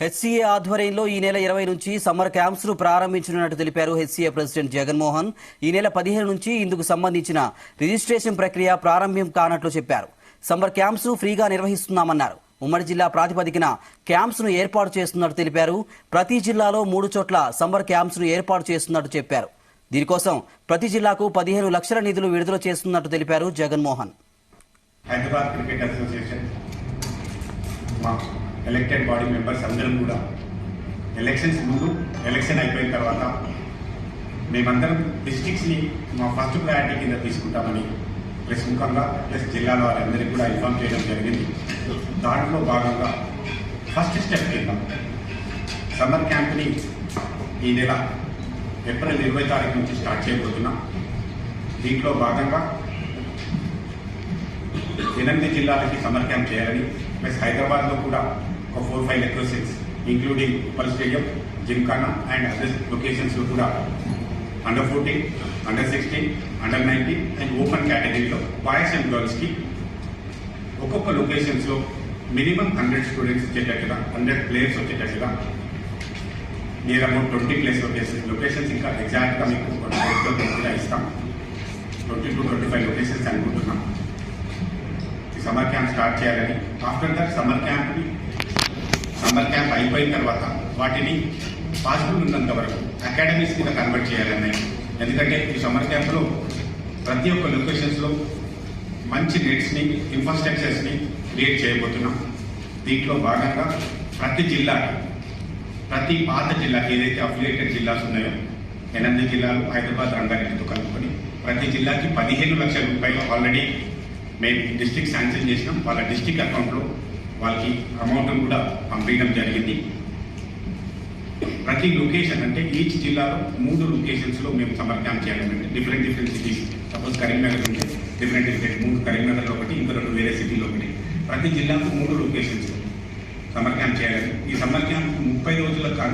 HCA ఆధ్వర్యంలో ఈ నెల 20 నుంచి సమ్మర్ క్యాంప్స్ ను ప్రారంభించనున్నట్టు తెలిపారు హెచ్సీఏ ప్రెసిడెంట్ జగన్మోహన్. ఈ నెల 15 నుంచి ఇందుకు సంబంధించిన రిజిస్ట్రేషన్ ప్రక్రియ ప్రారంభం కానట్లు చెప్పారు. సమ్మర్ క్యాంప్స్ ను ఫ్రీగా నిర్వహిస్తున్నామన్నారు. ఉమ్మడి జిల్లా ప్రాతిపదికన క్యాంప్స్ ను ఏర్పాటు చేస్తున్నట్టు తెలిపారు. ప్రతి జిల్లాలో 3 చోట్ల సమ్మర్ క్యాంప్స్ ను ఏర్పాటు చేస్తున్నట్టు చెప్పారు. దీనికోసం ప్రతి జిల్లాకు 15 లక్షల నిధులు విడుదల చేస్తున్నట్టు తెలిపారు Jaganmohan. Hyderabad cricket association elected body members అందరం కూడా ఎలక్షన్స్ ముందు, ఎలక్షన్ అయిపోయిన తర్వాత మేమందరం డిస్ట్రిక్ట్స్ని మా ఫస్ట్ ప్రయారిటీ కింద తీసుకుంటామని ప్లస్ ముఖంగా ప్లస్ జిల్లాల వారందరికీ కూడా ఇన్ఫార్మ్ చేయడం జరిగింది. దాంట్లో భాగంగా ఫస్ట్ స్టెప్ కింద సమ్మర్ క్యాంప్ని ఈ నెల ఏప్రిల్ 20 తారీఖు నుంచి స్టార్ట్ చేయబోతున్నాం. దీంట్లో భాగంగా 8 జిల్లాలకి సమ్మర్ క్యాంప్ చేయాలని ప్లస్ హైదరాబాద్లో కూడా ఒక 4-5 locations including Uppal stadium, Gymkhana and other లొకేషన్స్లో కూడా under 14, under 16, under 19 and open కేటగిరీలో బాయ్స్ అండ్ గర్ల్స్కి ఒక్కొక్క లొకేషన్స్లో మినిమం 100 స్టూడెంట్స్ వచ్చేటట్టుగా, 100 ప్లేయర్స్ వచ్చేటట్టుగా నియర్ అబౌట్ 20 ప్లేస్ లొకేషన్స్ ఇంకా ఎగ్జాక్ట్గా మీకు ఇస్తాం. 20 to 25 లొకేషన్స్ అనుకుంటున్నాం. సమ్మర్ క్యాంప్ స్టార్ట్ చేయాలని. ఆఫ్టర్ దట్ సమ్మర్ క్యాంప్ అయిపోయిన తర్వాత వాటిని పాసిబుల్ ఉన్నంత వరకు అకాడమీస్ కింద కన్వర్ట్ చేయాలని. ఎందుకంటే ఈ సమ్మర్ క్యాంప్లో ప్రతి ఒక్క లొకేషన్స్లో మంచి నెట్స్ని, ఇన్ఫ్రాస్ట్రక్చర్స్ని క్రియేట్ చేయబోతున్నాం. దీంట్లో భాగంగా ప్రతి పాత జిల్లాకి ఏదైతే అఫిలియేటెడ్ జిల్లాస్ ఉన్నాయో 8 జిల్లాలు హైదరాబాద్, రంగారెడ్డితో కలుపుకొని ప్రతి జిల్లాకి 15 లక్షల రూపాయలు ఆల్రెడీ మేము డిస్ట్రిక్ట్ శాంక్షన్ చేసినాం. వాళ్ళ డిస్ట్రిక్ట్ అకౌంట్లో వాళ్ళకి అమౌంట్ కూడా పంపించడం జరిగింది. ప్రతి లొకేషన్ అంటే ఈచ్ జిల్లాలో 3 లొకేషన్స్లో మేము సమ్మర్ క్యాంప్ చేయాలంటే డిఫరెంట్ సిటీస్. సపోజ్ కరీంనగర్ ఉంటే డిఫరెంట్ 3 కరీంనగర్లో ఒకటి, ఇంకా 2 వేరే సిటీలో ఒకటి. ప్రతి జిల్లాకు 3 లొకేషన్స్ సమ్మర్ క్యాంప్ చేయాలని. ఈ సమ్మర్ క్యాంప్ 30 రోజుల